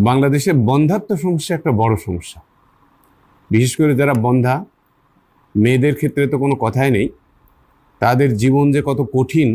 বাংলাদেশে বন্ধ্যাত্ব সমস্যা একটা বড় সমস্যা। বিশেষ করে যারা বন্ধ্যা, মেয়েদের ক্ষেত্রে তো কোনো কথাই নেই। তাদের জীবন যে কত কঠিন,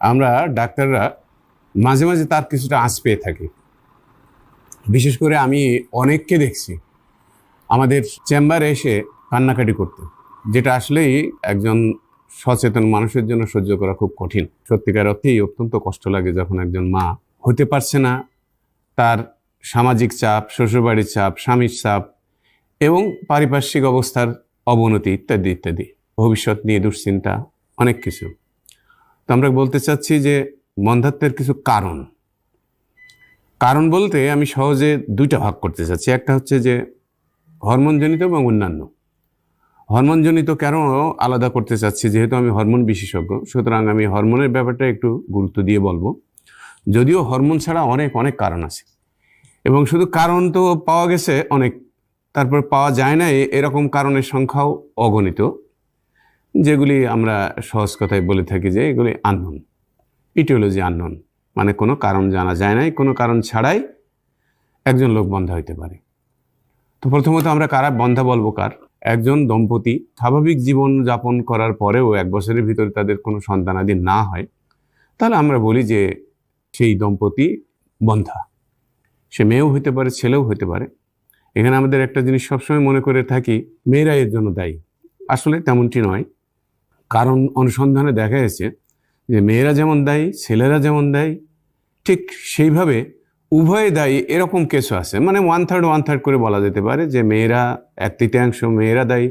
আমরা ডাক্তাররা মাঝে মাঝে তার কিছুটা আঁচ পেয়ে থাকি। বিশেষ করে আমি অনেককে দেখছি আমাদের চেম্বারে এসে কান্নাকাটি করতে, যেটা আসলেই একজন সচেতন মানুষের জন্য সহ্য করা খুব কঠিন। সত্যিকার অর্থেই অত্যন্ত কষ্ট লাগে যখন একজন মা হতে পারছে না, তার সামাজিক চাপ, শ্বশুরবাড়ির চাপ, স্বামীর চাপ এবং পারিপার্শ্বিক অবস্থার অবনতি ইত্যাদি ইত্যাদি, ভবিষ্যৎ নিয়ে দুশ্চিন্তা, অনেক কিছু। তো আমরা বলতে চাচ্ছি যে বন্ধ্যাত্বের কিছু কারণ বলতে আমি সহজে দুইটা ভাগ করতে চাচ্ছি। একটা হচ্ছে যে হরমোনজনিত এবং অন্যান্য। হরমোনজনিত কেন আলাদা করতে চাচ্ছি, যেহেতু আমি হরমোন বিশেষজ্ঞ, সুতরাং আমি হরমোনের ব্যাপারটা একটু গুরুত্ব দিয়ে বলবো। যদিও হরমোন ছাড়া অনেক অনেক কারণ আছে, এবং শুধু কারণ তো পাওয়া গেছে অনেক, তারপর পাওয়া যায় না এরকম কারণের সংখ্যাও অগণিত, যেগুলি আমরা সহজ কথায় বলে থাকি যে এগুলি আননোন, ইটিওলজি আননোন, মানে কোনো কারণ জানা যায় নাই, কোনো কারণ ছাড়াই একজন লোক বন্ধ্যা হইতে পারে। তো প্রথমত আমরা কারা বন্ধ্যা বলবো? একজন দম্পতি স্বাভাবিক জীবন যাপন করার পরেও 1 বছরের ভিতরে তাদের কোনো সন্তানাদি না হয়, তাহলে আমরা বলি যে সেই দম্পতি বন্ধ্যা। সে মেয়েও হইতে পারে, ছেলেও হইতে পারে। এখানে আমাদের একটা জিনিস সবসময় মনে করে থাকি, মেয়েরা এর জন্য দায়ী। আসলে তেমনটি নয়। কারণ অনুসন্ধানে দেখা গেছে যে মেয়েরা যেমন দায়ী, ছেলেরা যেমন দায়ী, ঠিক সেইভাবে উভয়ে দায়ী এরকম কেসও আছে। মানে 1/3 করে বলা যেতে পারে যে মেয়েরা 1/3 মেয়েরা দায়ী,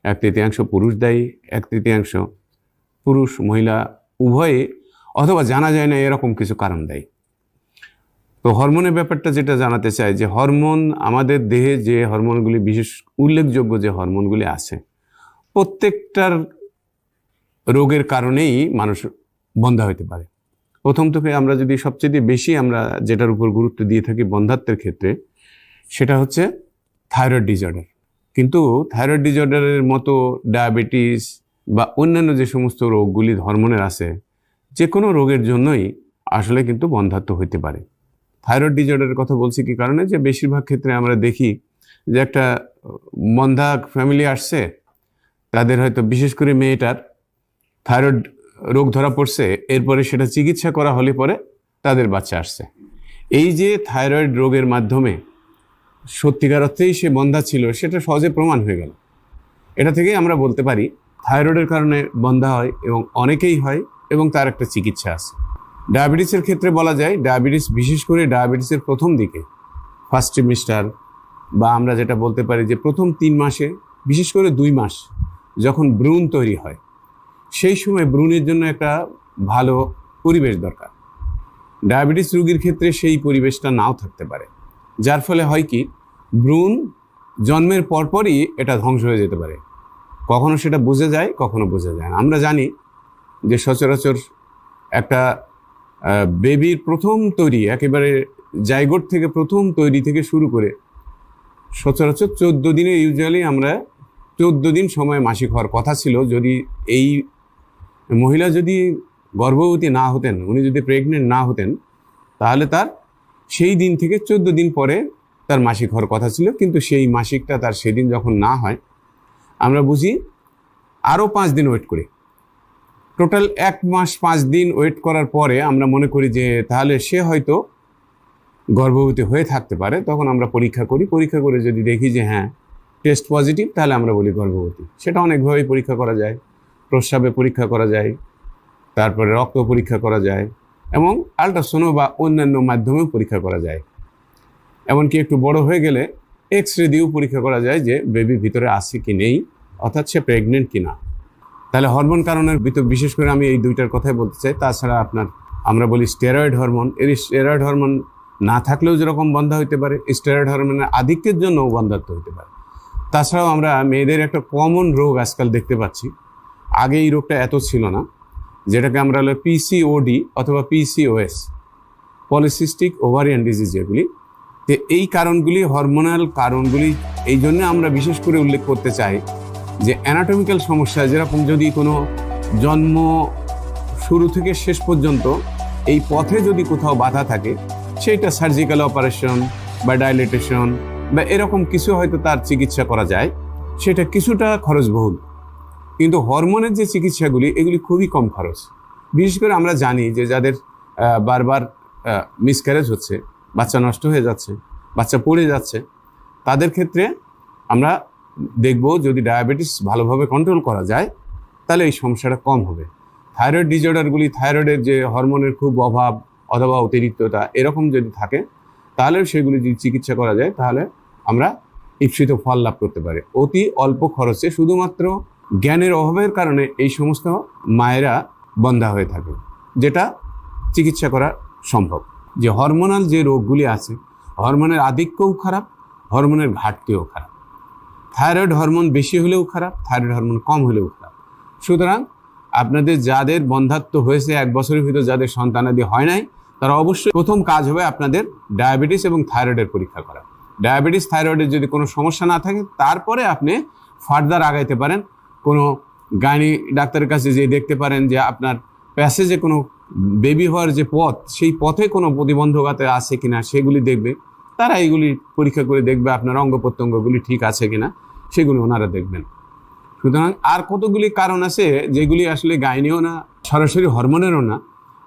1/3 পুরুষ দায়ী, 1/3 পুরুষ মহিলা উভয়ে, অথবা জানা যায় না এরকম কিছু কারণ দায়ী। তো হরমোনের ব্যাপারটা যেটা জানাতে চাই, যে হরমোন আমাদের দেহে যে হরমোনগুলি, বিশেষ উল্লেখযোগ্য যে হরমোনগুলি আছে, প্রত্যেকটার রোগের কারণেই মানুষ বন্ধ্যা হতে পারে। প্রথম থেকে আমরা যদি সবচেয়ে বেশি আমরা যেটার উপর গুরুত্ব দিয়ে থাকি বন্ধ্যাত্বের ক্ষেত্রে, সেটা হচ্ছে থাইরয়েড ডিসঅর্ডার। কিন্তু থাইরয়েড ডিসঅর্ডারের মতো ডায়াবেটিস বা অন্যান্য যে সমস্ত রোগগুলি হরমোনের আছে, যে কোনো রোগের জন্যই আসলে কিন্তু বন্ধ্যাত্ব হইতে পারে। থাইরয়েড ডিসঅর্ডারের কথা বলছি কি কারণে, যে বেশিরভাগ ক্ষেত্রে আমরা দেখি যে একটা বন্ধ্যা ফ্যামিলি আসছে, তাদের হয়তো বিশেষ করে মেয়েটার থাইরয়েড রোগ ধরা পড়ছে, এরপরে সেটা চিকিৎসা করা হলে পরে তাদের বাচ্চা আসছে। এই যে থাইরয়েড রোগের মাধ্যমে সত্যিকার অর্থেই সে বন্ধ্যা ছিল, সেটা সহজে প্রমাণ হয়ে গেল। এটা থেকেই আমরা বলতে পারি থাইরয়েডের কারণে বন্ধ্যা হয়, এবং অনেকেই হয়, এবং তার একটা চিকিৎসা আছে। ডায়াবেটিসের ক্ষেত্রে বলা যায়, ডায়াবেটিস, বিশেষ করে ডায়াবেটিসের প্রথম দিকে, ফার্স্ট ট্রিমিস্টার, বা আমরা যেটা বলতে পারি যে প্রথম 3 মাসে, বিশেষ করে 2 মাস যখন ভ্রূণ তৈরি হয়, সেই সময় ভ্রূণের জন্য একটা ভালো পরিবেশ দরকার। ডায়াবেটিস রোগীর ক্ষেত্রে সেই পরিবেশটা নাও থাকতে পারে, যার ফলে হয় কি, ভ্রূণ জন্মের পরপরই এটা ধ্বংস হয়ে যেতে পারে। কখনো সেটা বুঝে যায়, কখনো বোঝা যায় না। আমরা জানি যে সচরাচর একটা বেবির প্রথম তৈরি, একেবারে জাইগোট থেকে প্রথম তৈরি থেকে শুরু করে সচরাচর 14 দিনে, ইউজুয়ালি আমরা 14 দিন সময় মাসিক হওয়ার কথা ছিল। যদি এই মহিলা যদি গর্ভবতী না হতেন, উনি যদি প্রেগনেন্ট না হতেন, তাহলে তার সেই দিন থেকে 14 দিন পরে তার মাসিক হওয়ার কথা ছিল। কিন্তু সেই মাসিকটা তার সেদিন যখন না হয়, আমরা বুঝি আরও 5 দিন ওয়েট করে, টোটাল 1 মাস 5 দিন ওয়েট করার পরে আমরা মনে করি যে তাহলে সে হয়তো গর্ভবতী হয়ে থাকতে পারে। তখন আমরা পরীক্ষা করি, পরীক্ষা করে যদি দেখি যে হ্যাঁ টেস্ট পজিটিভ, তাহলে আমরা বলি গর্ভবতী। সেটা অনেকভাবেই পরীক্ষা করা যায়, প্রস্রাবে পরীক্ষা করা যায়, তারপরে রক্ত পরীক্ষা করা যায়, এবং আল্ট্রাসোনো বা অন্যান্য মাধ্যমেও পরীক্ষা করা যায়। এমনকি একটু বড় হয়ে গেলে এক্স-রে দিয়েও পরীক্ষা করা যায় যে বেবি ভিতরে আছে কি নেই, অর্থাৎ সে প্রেগনেন্ট কি না। তাহলে হরমোন কারণের ভিতর বিশেষ করে আমি এই দুইটার কথাই বলতে চাই। তাছাড়া আমরা বলি স্টেরয়েড হরমোন, এর স্টেরয়েড হরমোন না থাকলেও যেরকম বন্ধ্যা হইতে পারে, স্টেরয়েড হরমোনের আধিক্যের জন্যও বন্ধ্যাত্ব হইতে পারে। তাছাড়াও আমরা মেয়েদের একটা কমন রোগ আজকাল দেখতে পাচ্ছি, আগে এই রোগটা এত ছিল না, যেটাকে আমরা হলো পিসিওডি অথবা পিসিওএস, পলিসিস্টিক ওভারিয়ান ডিজিজ, যেগুলি। তো এই কারণগুলি, হরমোনাল কারণগুলি, এই জন্য আমরা বিশেষ করে উল্লেখ করতে চাই যে অ্যানাটমিক্যাল সমস্যা, যেরকম যদি কোনো জন্ম শুরু থেকে শেষ পর্যন্ত এই পথে যদি কোথাও বাধা থাকে, সেইটা সার্জিক্যাল অপারেশন বা ডাইলেটেশন বা এরকম কিছু হয়তো তার চিকিৎসা করা যায়, সেটা কিছুটা খরচবহুল। কিন্তু হরমোনের যে চিকিৎসাগুলি এগুলি খুবই কম খরচ। বিশেষ করে আমরা জানি যে যাদের বারবার মিসক্যারেজ হচ্ছে, বাচ্চা নষ্ট হয়ে যাচ্ছে, বাচ্চা পড়ে যাচ্ছে, তাদের ক্ষেত্রে আমরা দেখব যদি ডায়াবেটিস ভালোভাবে কন্ট্রোল করা যায় তাহলে এই সমস্যাটা কম হবে। থাইরয়েড ডিসঅর্ডারগুলি, থাইরয়েডের যে হরমোনের খুব অভাব অথবা অতিরিক্ততা এরকম যদি থাকে তাহলেও সেগুলি যদি চিকিৎসা করা যায় তাহলে আমরা ঈপ্সিত ফল লাভ করতে পারি অতি অল্প খরচে। শুধুমাত্র জ্ঞানের অভাবের কারণে এই সমস্ত মায়েরা বন্ধ্যা হয়ে থাকে, যেটা চিকিৎসা করা সম্ভব। যে হরমোনাল যে রোগগুলি আছে, হরমোনের আধিক্যও খারাপ, হরমোনের ঘাটতিও খারাপ। থাইরয়েড হরমোন বেশি হলেও খারাপ, থাইরয়েড হরমোন কম হলেও খারাপ। সুতরাং আপনাদের যাদের বন্ধ্যাত্ব হয়েছে, 1 বছরের ভিতর যাদের সন্তানাদি হয় নাই, তারা অবশ্যই প্রথম কাজ হবে আপনাদের ডায়াবেটিস এবং থাইরয়েডের পরীক্ষা করা। ডায়াবেটিস থাইরয়েডের যদি কোনো সমস্যা না থাকে তারপরে আপনি ফার্দার আগাইতে পারেন। কোনো গাইনি ডাক্তারের কাছে যে দেখতে পারেন যে আপনার প্যাসেজে কোনো বেবি হওয়ার যে পথ, সেই পথে কোনো প্রতিবন্ধকতা আছে কিনা সেগুলি দেখবে। তারা এইগুলি পরীক্ষা করে দেখবে আপনার অঙ্গ প্রত্যঙ্গগুলি ঠিক আছে কিনা, সেগুলি ওনারা দেখবেন। সুতরাং আর কতগুলি কারণ আছে যেগুলি আসলে গাইনিও না, সরাসরি হরমোনেরও না।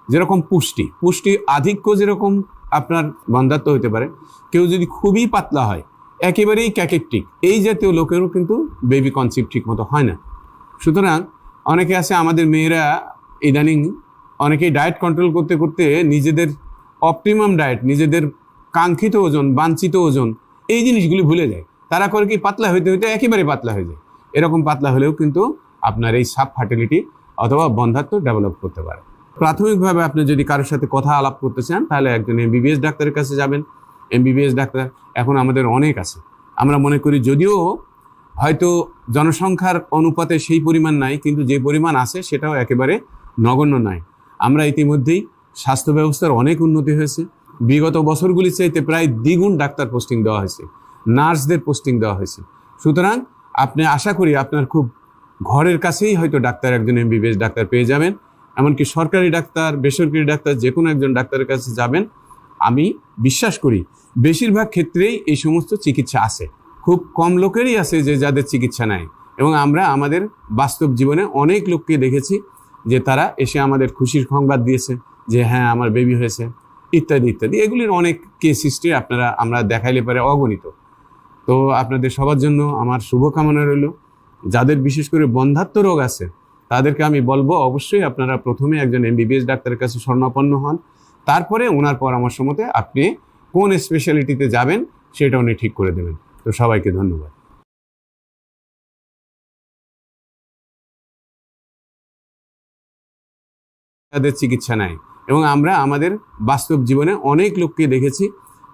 যেরকম পুষ্টি আধিক্য, যেরকম আপনার বন্ধ্যাত্ব হতে পারে। কেউ যদি খুবই পাতলা হয়, একেবারেই ক্যাকেকটিক, এই জাতীয় লোকেরও কিন্তু বেবি কনসিভ ঠিক মতো হয় না। সুতরাং অনেকে আছে, আমাদের মেয়েরা ইদানিং অনেকেই ডায়েট কন্ট্রোল করতে করতে নিজেদের অপটিমাম ডায়েট, নিজেদের কাঙ্ক্ষিত ওজন, বাঞ্ছিত ওজন, এই জিনিসগুলি ভুলে যায়। তারা করে কি পাতলা হইতে হইতে একেবারে পাতলা হয়ে যায়। এরকম পাতলা হলেও কিন্তু আপনার এই সাব ফার্টিলিটি অথবা বন্ধ্যাত্ব ডেভেলপ করতে পারে। প্রাথমিকভাবে আপনি যদি কারোর সাথে কথা আলাপ করতে চান তাহলে একজন MBBS ডাক্তারের কাছে যাবেন। MBBS ডাক্তার এখন আমাদের অনেক আছে। আমরা মনে করি যদিও হয়তো জনসংখ্যার অনুপাতে সেই পরিমাণ নাই, কিন্তু যে পরিমাণ আছে সেটাও একেবারে নগণ্য নয়। আমরা ইতিমধ্যেই স্বাস্থ্য ব্যবস্থার অনেক উন্নতি হয়েছে। বিগত বছরগুলির চাইতে প্রায় দ্বিগুণ ডাক্তার পোস্টিং দেওয়া হয়েছে, নার্সদের পোস্টিং দেওয়া হয়েছে। সুতরাং আপনি আশা করি আপনার খুব ঘরের কাছেই হয়তো ডাক্তার, একজন MBBS ডাক্তার পেয়ে যাবেন। এমনকি সরকারি ডাক্তার, বেসরকারি ডাক্তার, যে কোনো একজন ডাক্তারের কাছে যাবেন। আমি বিশ্বাস করি বেশিরভাগ ক্ষেত্রেই এই সমস্ত চিকিৎসা আছে। খুব কম লোকেরই আছে যে যাদের চিকিৎসা নাই। এবং আমরা আমাদের বাস্তব জীবনে অনেক লোককে দেখেছি যে তারা এসে আমাদের খুশির সংবাদ দিয়েছে যে হ্যাঁ আমার বেবি হয়েছে, ইত্যাদি ইত্যাদি। এগুলির অনেক কেস হিস্ট্রি আমরা দেখাইলে পারে অগণিত। তো আপনাদের সবার জন্য আমার শুভকামনা রইল। যাদের বিশেষ করে বন্ধ্যাত্ব রোগ আছে তাদেরকে আমি বলবো অবশ্যই আপনারা প্রথমে একজন MBBS ডাক্তারের কাছে শরণাপন্ন হন। তারপরে ওনার পরামর্শ মতে আপনি কোন স্পেশালিটিতে যাবেন সেটা উনি ঠিক করে দেবেন। তো সবাইকে ধন্যবাদ। তাদের চিকিৎসা নাই এবং আমরা আমাদের বাস্তব জীবনে অনেক লোককে দেখেছি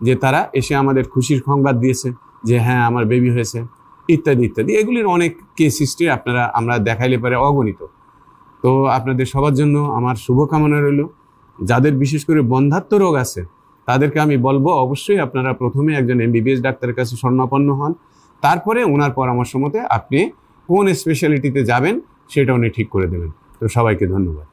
যে তারা এসে আমাদের খুশির সংবাদ দিয়েছে যে হ্যাঁ আমার বেবি হয়েছে, ইত্যাদি ইত্যাদি। এগুলির অনেক কেস হিস্ট্রি আমরা দেখাইলে পারে অগণিত। তো আপনাদের সবার জন্য আমার শুভকামনা রইল। যাদের বিশেষ করে বন্ধ্যাত্ব রোগ আছে তাদেরকে আমি বলবো অবশ্যই আপনারা প্রথমে একজন MBBS ডাক্তারের কাছে শরণাপন্ন হন। তারপরে ওনার পরামর্শ মতে আপনি কোন স্পেশালিটিতে যাবেন সেটা উনি ঠিক করে দেবেন। তো সবাইকে ধন্যবাদ।